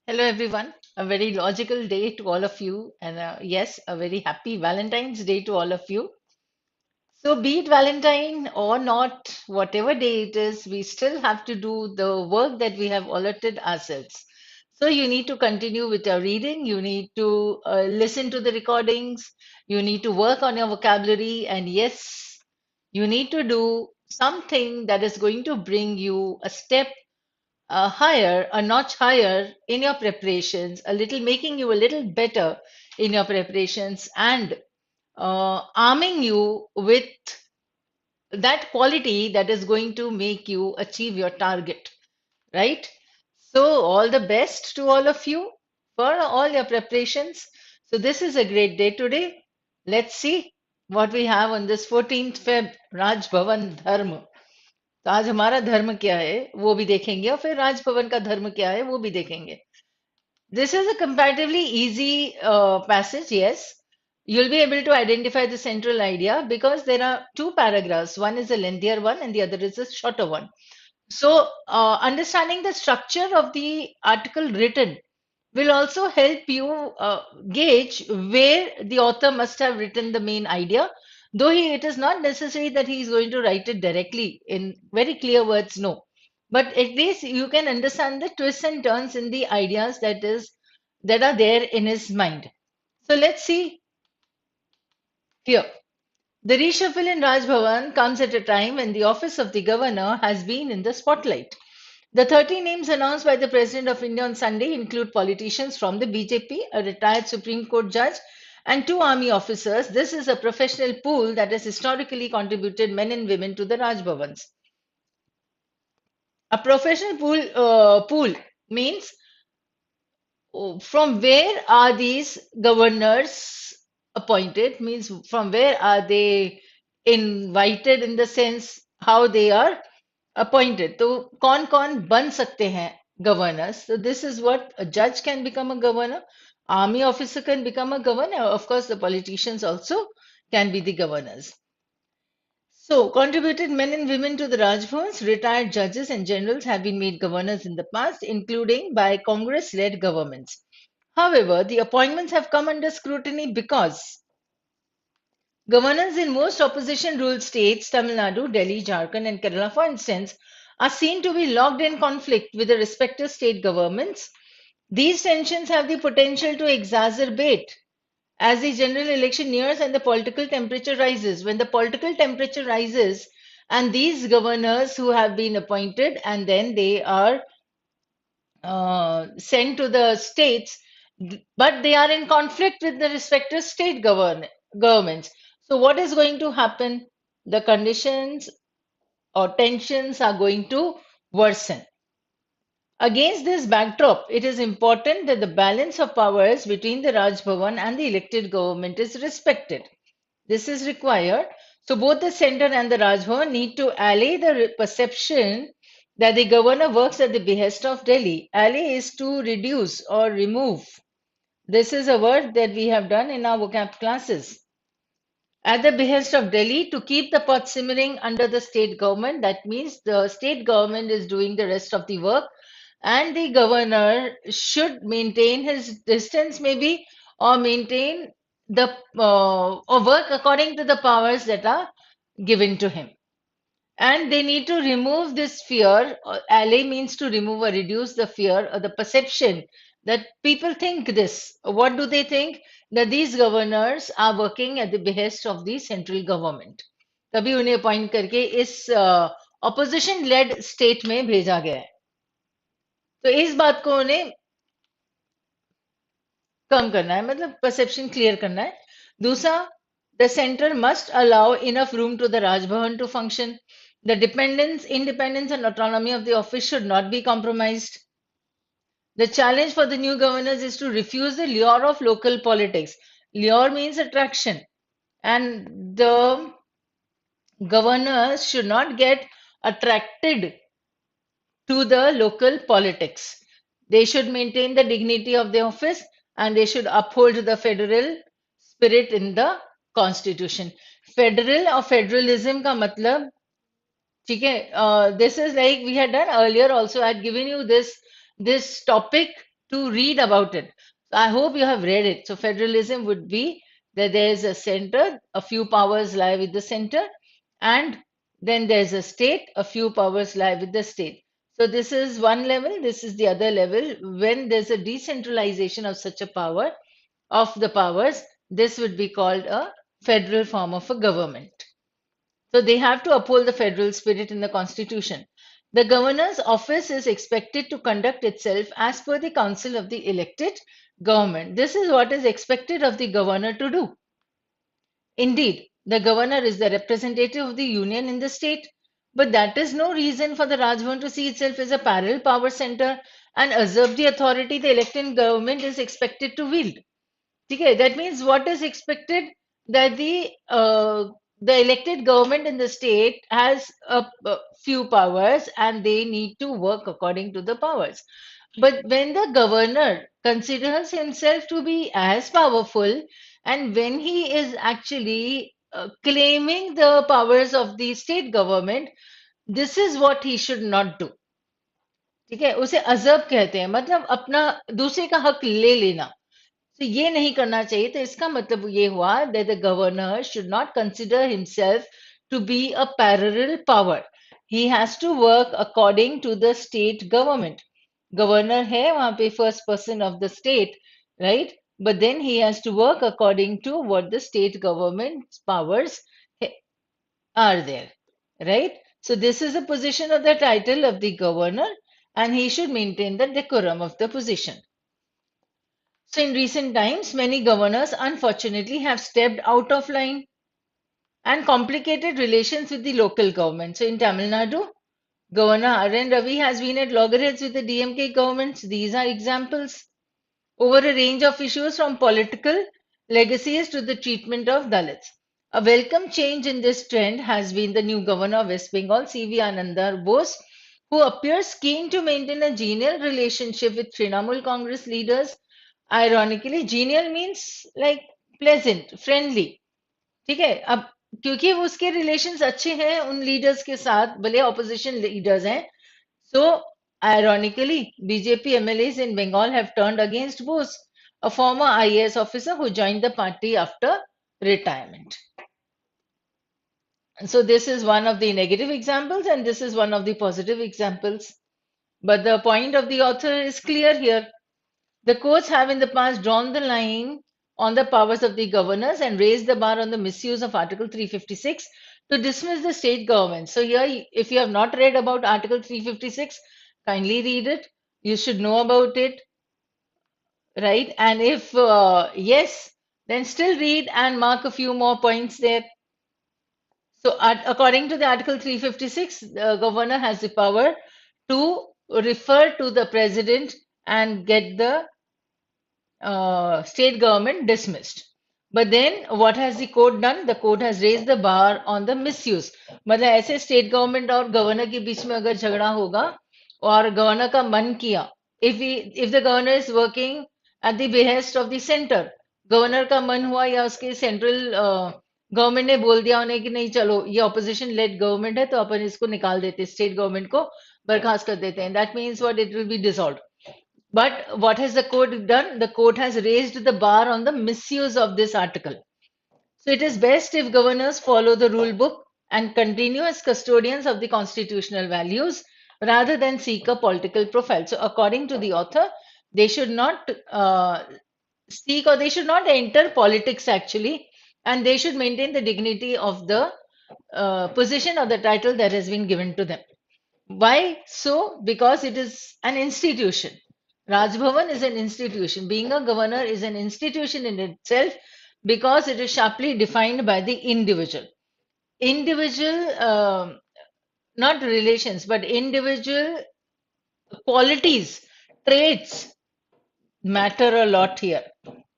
Hello, everyone. A very logical day to all of you. And yes, a very happy Valentine's Day to all of you. So, be it Valentine or not, whatever day it is, we still have to do the work that we have allotted ourselves. So, you need to continue with your reading, you need to listen to the recordings, you need to work on your vocabulary, and yes, you need to do something that is going to bring you a step higher, a notch higher in your preparations, a little making you a little better in your preparations, and arming you with that quality that is going to make you achieve your target, right? So, all the best to all of you for all your preparations. So, this is a great day today. Let's see what we have on this 14th Feb, Raj Bhavan Dharma. तो आज हमारा धर्म क्या है वो भी देखेंगे और फिर राजभवन का धर्म क्या है वो भी देखेंगे. This is a comparatively easy passage, yes. You'll be able to identify the central idea because there are two paragraphs. One is a lengthier one and the other is a shorter one. So, understanding the structure of the article written will also help you gauge where the author must have written the main idea, though it is not necessary that he is going to write it directly in very clear words, no. But at least you can understand the twists and turns in the ideas that are there in his mind. So let's see here. The reshuffle in Raj Bhavan comes at a time when the office of the governor has been in the spotlight. The 30 names announced by the President of India on Sunday include politicians from the BJP, a retired Supreme Court judge, and two army officers. This is a professional pool that has historically contributed men and women to the Raj Bhavans. A professional pool means from where are these governors appointed, means from where are they invited in the sense how they are appointed. तो कौन कौन बन सकते हैं governors? So this is what a judge can become a governor, army officer can become a governor, of course the politicians also can be the governors. So, contributed men and women to the Rajbhavans, retired judges and generals have been made governors in the past, including by Congress led governments. However, the appointments have come under scrutiny because governors in most opposition ruled states, Tamil Nadu, Delhi, Jharkhand, and Kerala, for instance, are seen to be locked in conflict with the respective state governments. These tensions have the potential to exacerbate as the general election nears and the political temperature rises. When the political temperature rises, and these governors who have been appointed and then they are sent to the states, but they are in conflict with the respective governments. So, what is going to happen? The conditions or tensions are going to worsen. Against this backdrop, it is important that the balance of powers between the Raj Bhavan and the elected government is respected. This is required. So both the center and the Raj Bhavan need to allay the perception that the governor works at the behest of Delhi. Allay is to reduce or remove. This is a word that we have done in our vocab classes. At the behest of Delhi to keep the pot simmering under the state government. That means the state government is doing the rest of the work and the governor should maintain his distance maybe or maintain the or work according to the powers that are given to him. And they need to remove this fear. Allay means to remove or reduce the fear or the perception that people think this. What do they think? That these governors are working at the behest of the central government. तभी उन्हें appoint करके इस opposition lead state में भेजा गया है. तो इस बात को उन्हें कम करना है, मतलब परसेप्शन क्लियर करना है. दूसरा, the centre must allow enough room to the Raj Bhavan to function. The independence and autonomy of the office should not be compromised. The challenge for the new governors is to refuse the lure of local politics. Lure means attraction. And the governors should not get attracted to the local politics. They should maintain the dignity of the office and they should uphold the federal spirit in the constitution. Federal or federalism का मतलब, ठीक है, this is like we had done earlier also. I had given you this topic to read about it. So I hope you have read it. So federalism would be that there is a center, a few powers lie with the center, and then there's a state, a few powers lie with the state. So this is one level, this is the other level. When there's a decentralization of such a power, of the powers, this would be called a federal form of a government. So they have to uphold the federal spirit in the constitution. The governor's office is expected to conduct itself as per the council of the elected government. This is what is expected of the governor to do. Indeed, the governor is the representative of the union in the state, but that is no reason for the Rajbhavan to see itself as a parallel power center and usurp the authority the elected government is expected to wield. Okay, that means what is expected, that the elected government in the state has a few powers and they need to work according to the powers. But when the governor considers himself to be as powerful, and when he is actually claiming the powers of the state government, this is what he should not do. ठीक है, उसे अजब कहते हैं, मतलब अपना दूसरे का हक ले लेना. तो ये नहीं करना चाहिए. तो इसका मतलब ये हुआ that the governor should not consider himself to be a parallel power. He has to work according to the state government. Governor है वहाँ पे first person of the state, right? But then he has to work according to what the state government's powers are there, right? So this is the position of the title of the governor, and he should maintain the decorum of the position. So in recent times, many governors unfortunately have stepped out of line and complicated relations with the local government. So in Tamil Nadu, Governor R.N. Ravi has been at loggerheads with the DMK governments. These are examples over a range of issues from political legacies to the treatment of Dalits. A welcome change in this trend has been the new governor of West Bengal, C.V. Ananda Bose, who appears keen to maintain a genial relationship with Trinamool Congress leaders. Ironically, genial means like pleasant, friendly. ठीक है, अब क्योंकि वो उसके relations अच्छे हैं उन leaders के साथ, भले ऑपोजिशन लीडर्स हैं. So ironically, BJP MLAs in Bengal have turned against Bose, a former IAS officer who joined the party after retirement. So this is one of the negative examples, and this is one of the positive examples. But the point of the author is clear here. The courts have in the past drawn the line on the powers of the governors and raised the bar on the misuse of Article 356 to dismiss the state government. So here, if you have not read about Article 356, kindly read it. You should know about it, right? And if yes, then still read and mark a few more points there. So according to the Article 356, the governor has the power to refer to the president and get the state government dismissed. But then what has the court done? The court has raised the bar on the misuse. मतलब ऐसे state government और governor के बीच में अगर झगड़ा होगा और governor का मन किया, if the governor is working at the behest of the center, governor का मन हुआ या उसके सेंट्रल गवर्नमेंट ने बोल दिया उन्हें कि नहीं चलो ये ऑपोजिशन लेड गवर्नमेंट है तो अपन इसको निकाल देते, स्टेट गवर्नमेंट को बर्खास्त कर देते हैं, that means what, it will be dissolved. But what has the court done? The court has raised the bar on the misuse of this article. So it is best if governors follow the rule book and continue as custodians of the constitutional values rather than seek a political profile. So according to the author, they should not seek, or they should not enter politics actually, and they should maintain the dignity of the position or the title that has been given to them. Why so? Because it is an institution. Raj Bhavan is an institution. Being a governor is an institution in itself because it is sharply defined by the individual. Not relations, but individual qualities, traits matter a lot here.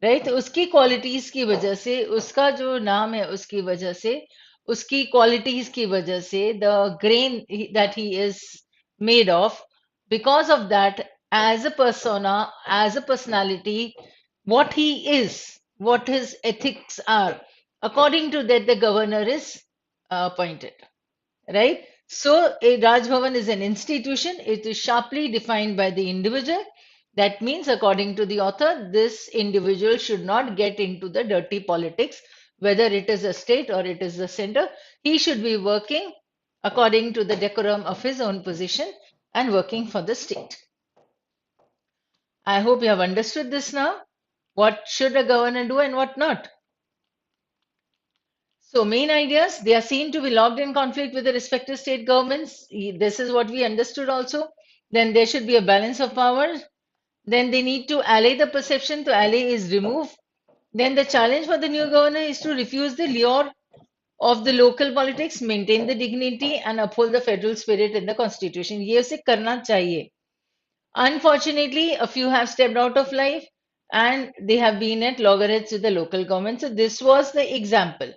Right? उसकी qualities की वजह से, उसका जो नाम है उसकी वजह से, उसकी qualities की वजह से, the grain that he is made of, because of that, as a persona, as a personality, what he is, what his ethics are, according to that, the governor is appointed. Right? So, a Raj Bhavan is an institution. It is sharply defined by the individual. That means, according to the author, this individual should not get into the dirty politics, whether it is a state or it is the center. He should be working according to the decorum of his own position and working for the state. I hope you have understood this now. What should a governor do and what not? So, main ideas, they are seen to be locked in conflict with the respective state governments. This is what we understood also. Then there should be a balance of power. Then they need to allay the perception. To allay is remove. Then the challenge for the new governor is to refuse the lure of the local politics, maintain the dignity, and uphold the federal spirit in the constitution. ये उसे करना चाहिए. Unfortunately, a few have stepped out of life and they have been at loggerheads with the local government. So this was the example.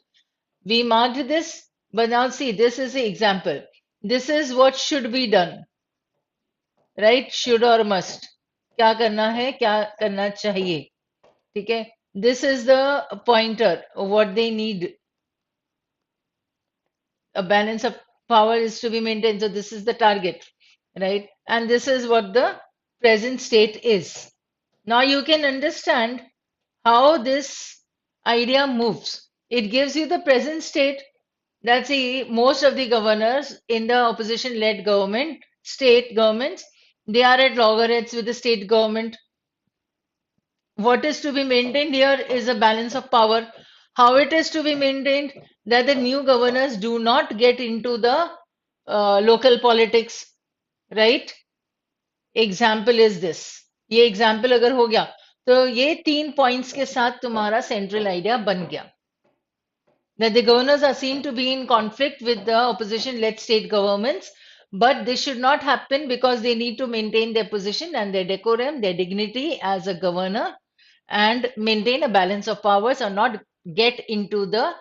We marked this, but now see, this is the example. This is what should be done, right? Should or must. क्या करना है, क्या करना चाहिए, ठीक है? This is the pointer of what they need. A balance of power is to be maintained. So this is the target, right? And this is what the present state is. Now you can understand how this idea moves. It gives you the present state. That's the most of the governors in the opposition-led government, state governments, they are at loggerheads with the state government. What is to be maintained here is a balance of power. How it is to be maintained that the new governors do not get into the local politics, right? Example is this. ये example अगर हो गया तो ये 3 points के साथ तुम्हारा central idea बन गया. That the governors are seen to be in conflict with the opposition-led state governments, but this should not happen because they need to maintain their position and their decorum, their dignity as a governor, and maintain a balance of powers or not get into the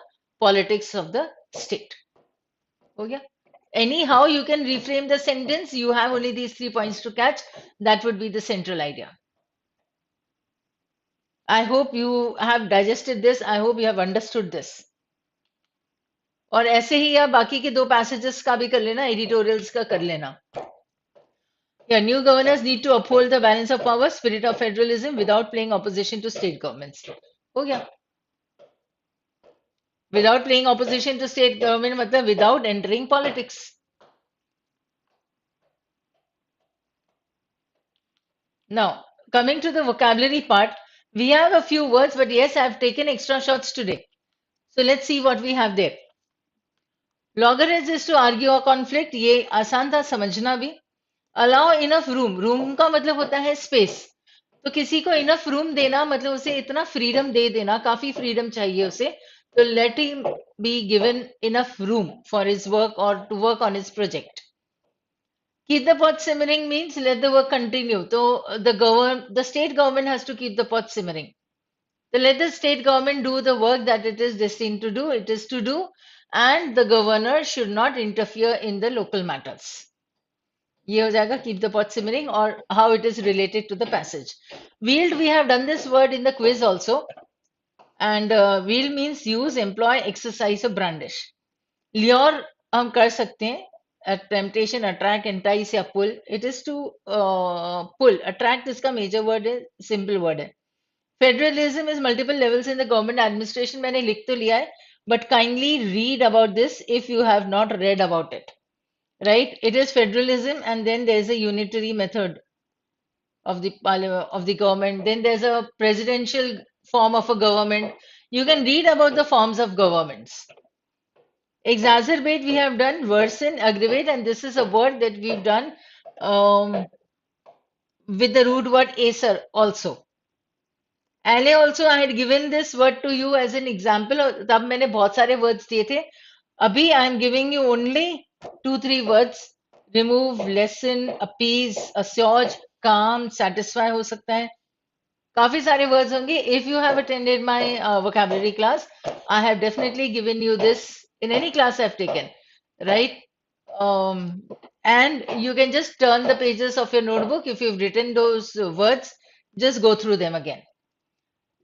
politics of the state. Okay. Anyhow, you can reframe the sentence. You have only these 3 points to catch. That would be the central idea. I hope you have digested this. I hope you have understood this. और ऐसे ही आप बाकी के 2 passages का भी कर लेना, editorials का कर लेना. Yeah, new governors need to uphold the balance of power, spirit of federalism without playing opposition to state governments. हो गया. Without playing opposition to state government मतलब without entering politics. Now, coming to the vocabulary part, we have a few words, but yes, I've taken extra shots today. So let's see what we have there. Loggerheads is to argue a conflict. ये आसान था समझना भी. Allow enough room. Room का मतलब होता है space. तो किसी को enough room देना मतलब उसे इतना freedom दे देना, काफी freedom चाहिए उसे. तो let him be given enough room for his work or to work on his project. Keep the pot simmering means let the work continue. So the state government has to keep the pot simmering. So let the state government do the work that it is destined to do, it is to do, and the governor should not interfere in the local matters. ये हो जाएगा keep the pot simmering or how it is related to the passage. Wield, we have done this word in the quiz also. And wield means use, employ, exercise or brandish. Lure हम कर सकते हैं. A temptation, attract, entice या pull. It is to pull. Attract इसका major word है, simple word है. Federalism is multiple levels in the government administration. मैंने लिख तो लिया है, but kindly read about this if you have not read about it. Right? It is federalism, and then there is a unitary method of the parliament of the government. Then there's a presidential form of a government. You can read about the forms of governments. Exacerbate, we have done, worsen, aggravate, and this is a word that we've done with the root word acer also. Allay also, I had given this word to you as an example. तब मैंने बहुत सारे words दिए थे. अभी I am giving you only 2-3 words. Remove, lessen, appease, assuage, calm, satisfy हो सकता है. काफी सारे words होंगे. If you have attended my vocabulary class, I have definitely given you this in any class I've taken, right? And you can just turn the pages of your notebook. If you've written those words, just go through them again.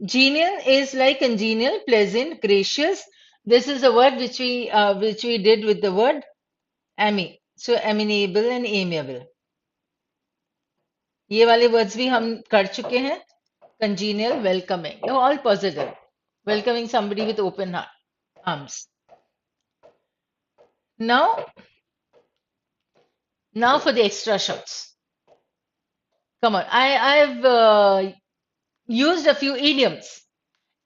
Genial is like congenial, pleasant, gracious. This is a word which we did with the word ami. So amenable and amiable. ये वाले words भी हम कर चुके हैं. Congenial, welcoming. You're all positive. Welcoming somebody with open arms. Now, now for the extra shots. Come on. I've used a few idioms.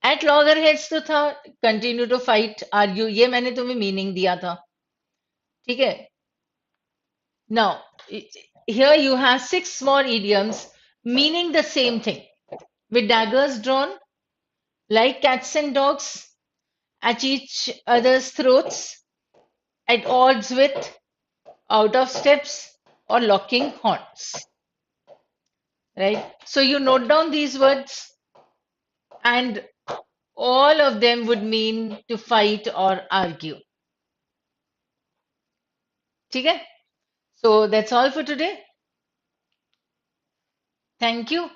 At loggerheads तो था, continue to fight, argue. ये मैंने तुम्हें meaning दिया था. ठीक है? Now, here you have six more idioms meaning the same thing. With daggers drawn, like cats and dogs, at each other's throats, at odds with, out of steps, or locking horns. Right? So you note down these words, and all of them would mean to fight or argue. Okay? So that's all for today. Thank you.